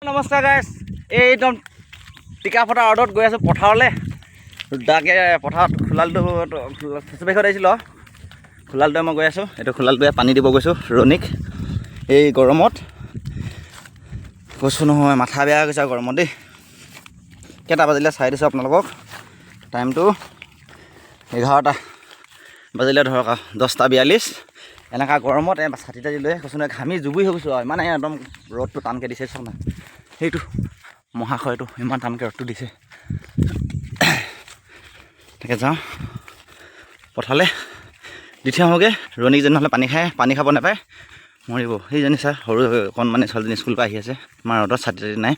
নমস্কাৰ গাইছ, এই একদম টিকা ফটা ৰ'দত গৈ আছোঁ পথাৰলৈ। তাকে পথাৰত খোলালটো ফেচবুকত আহিছিলোঁ, খোলালটোৱে মই গৈ আছোঁ। এইটো খোলালটোৱে পানী দিব গৈছোঁ ৰণীক। এই গৰমত কৈছোঁ নহয়, মাথা বেয়া হৈ গৈছে গৰমত দেই। কেইটা বাজিলে চাই দিছোঁ আপোনালোকক, টাইমটো 11টা বাজিলে ধৰক 10:42। এনেকুৱা গৰমত ছাতি তাতি লৈ কৈছোঁ নহয়, ঘামি জুবুৰি হৈ গৈছোঁ আৰু ইমানে একদম ৰ'দটো টানকৈ দিছে। চাওক না, সেইটো মহাশয়টো ইমান টানকৈ ৰ'দটো দিছে। তাকে যাওঁ পথাৰলৈ, দি থৈ আহোঁগৈ। ৰণীক যেন নহ'লে পানী খাব নাপায়, মৰিব। সেইজনী চাই সৰু অকণমানি ছোৱালীজনী স্কুলৰ পৰা আহি আছে, আমাৰ ৰ'দত ছাতি তাতি নাই।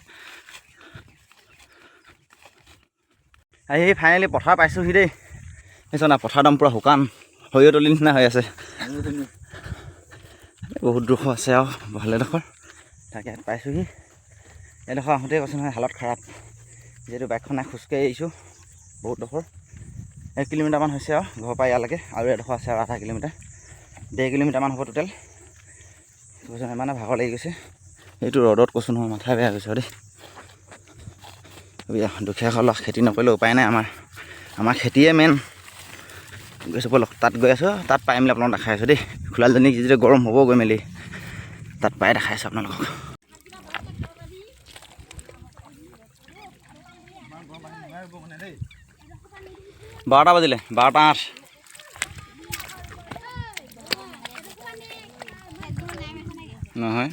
আহি ফাইনেলি পথাৰ পাইছোঁহি দেই। দেখিছ না, পথাৰ একদম পূৰা শুকান সৰিয়হতলীৰ নিচিনা হৈ আছে। বহুত দুখ আছে আৰু ভালেডোখৰ। তাকে পাইছোঁহি। এইডোখৰ আহোঁতে কৈছোঁ নহয়, হালত খাৰাপ। যিহেতু বাইকখনে খোজকাঢ়ি আহিছোঁ বহুতডোখৰ, 1 কিলোমিটাৰমান হৈছে আৰু ঘৰৰ পৰা ইয়ালৈকে। আৰু এডোখৰ আছে আৰু 0.5 কিলোমিটাৰ, 1.5 কিলোমিটাৰমান হ'ব টোটেল। কৈছোঁ ইমানে ভাগৰ লাগি গৈছে এইটো ৰ'দত। কৈছোঁ নহয়, মাথা বেয়া গৈছে দেই। দুখীয়া ঘৰৰ খেতি নকৰিলে উপায় নাই। আমাৰ খেতিয়ে মেইন। গৈছোঁ ব'লক, তাত গৈ আছোঁ। তাত পাই মেলি আপোনালোকক দেখাই আছোঁ দেই। খোলালজনী যিটো গৰম হ'ব গৈ মেলি, তাত পাই দেখাই আছোঁ আপোনালোকক। বাৰটা বাজিলে, 12:08। নহয়